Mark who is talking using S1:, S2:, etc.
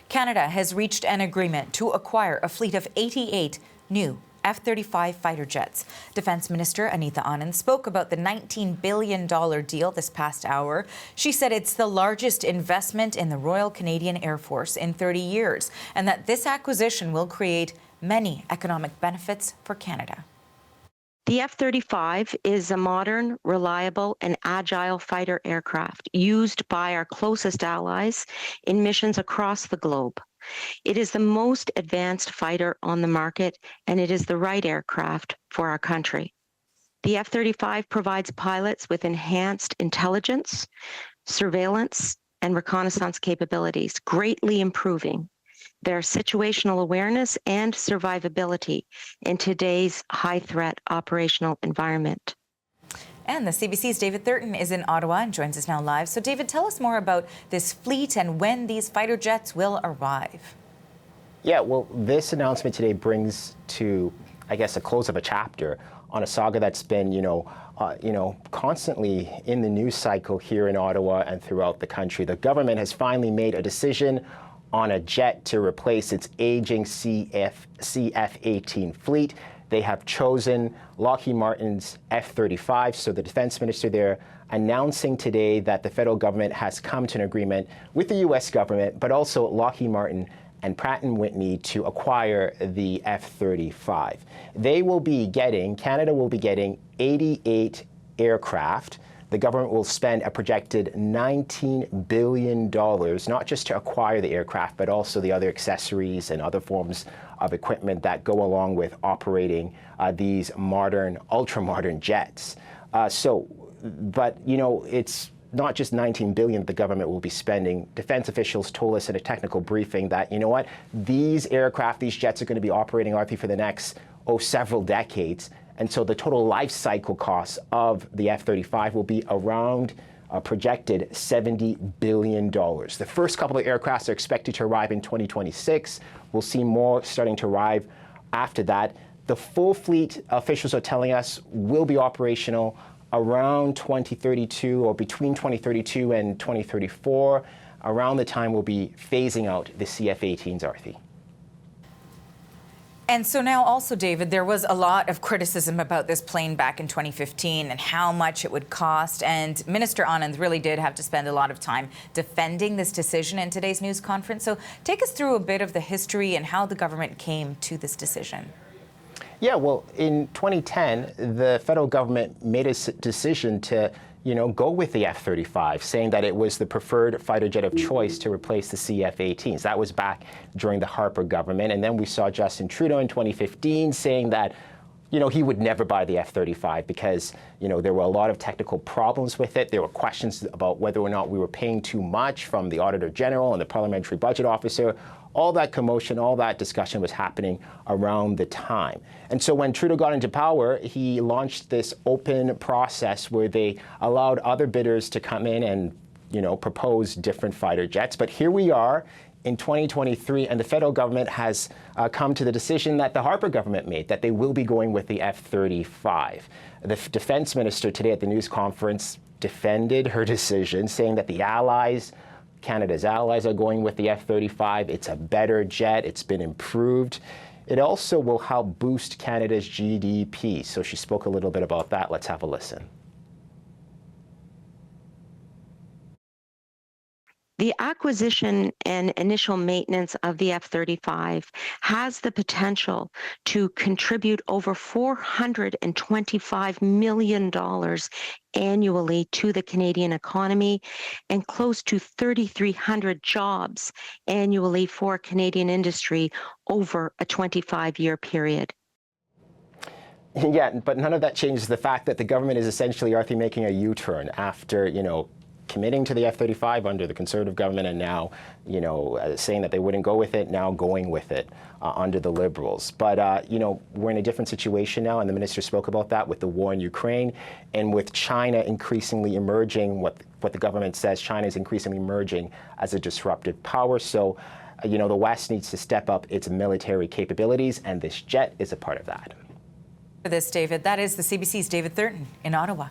S1: Canada has reached an agreement to acquire a fleet of 88 new F-35 fighter jets. Defense Minister Anita Anand spoke about the $19 billion deal this past hour. She said it's the largest investment in the Royal Canadian Air Force in 30 years, and that this acquisition will create many economic benefits for Canada.
S2: The F-35 is a modern, reliable, and agile fighter aircraft used by our closest allies in missions across the globe. It is the most advanced fighter on the market, and it is the right aircraft for our country. The F-35 provides pilots with enhanced intelligence, surveillance, and reconnaissance capabilities, greatly improving their situational awareness and survivability in today's high-threat operational environment.
S1: And the CBC's David Thurton is in Ottawa and joins us now live. So, David, tell us more about this fleet and when these fighter jets will arrive.
S3: Yeah, well, this announcement today brings to, I guess, a close of a chapter on a saga that's been, constantly in the news cycle here in Ottawa and throughout the country. The government has finally made a decision on a jet to replace its aging CF-18 fleet. They have chosen Lockheed-Martin's F-35. So the defense minister there announcing today that the federal government has come to an agreement with the U.S. government, but also Lockheed-Martin and Pratt & Whitney to acquire the F-35. Canada will be getting 88 aircraft. The government will spend a projected $19 billion, not just to acquire the aircraft, but also the other accessories and other forms of equipment that go along with operating these modern, ultra-modern jets. It's not just $19 billion the government will be spending. Defense officials told us in a technical briefing that, these aircraft, these jets are going to be operating, Arthur, for the next, several decades. And so the total life cycle costs of the F-35 will be around a projected $70 billion. The first couple of aircraft are expected to arrive in 2026. We'll see more starting to arrive after that. The full fleet, officials are telling us, will be operational around 2032 or between 2032 and 2034. Around the time we'll be phasing out the CF-18s, Arthi.
S1: And so now also, David, there was a lot of criticism about this plane back in 2015 and how much it would cost. And Minister Anand really did have to spend a lot of time defending this decision in today's news conference. So take us through a bit of the history and how the government came to this decision.
S3: Yeah, well, in 2010, the federal government made a decision to go with the F-35, saying that it was the preferred fighter jet of choice to replace the CF-18s. That was back during the Harper government. And then we saw Justin Trudeau in 2015 saying that, he would never buy the F-35 because, there were a lot of technical problems with it. There were questions about whether or not we were paying too much from the Auditor General and the Parliamentary Budget Officer. All that commotion, all that discussion was happening around the time. And so when Trudeau got into power, he launched this open process where they allowed other bidders to come in and, propose different fighter jets. But here we are in 2023, and the federal government has come to the decision that the Harper government made, that they will be going with the F-35. The defense minister today at the news conference defended her decision, saying that the allies, Canada's allies, are going with the F-35. It's a better jet. It's been improved. It also will help boost Canada's GDP. So she spoke a little bit about that. Let's have a listen.
S2: The acquisition and initial maintenance of the F-35 has the potential to contribute over $425 million annually to the Canadian economy and close to 3,300 jobs annually for Canadian industry over a 25-year period.
S3: Yeah, but none of that changes the fact that the government is essentially, Arthi, making a U-turn after, committing to the F-35 under the Conservative government and now, saying that they wouldn't go with it, now going with it under the Liberals. But, we're in a different situation now, and the minister spoke about that with the war in Ukraine and with China increasingly emerging, what the government says, China is increasingly emerging as a disruptive power. So, the West needs to step up its military capabilities, and this jet is a part of that.
S1: For this, David, that is the CBC's David Thurton in Ottawa.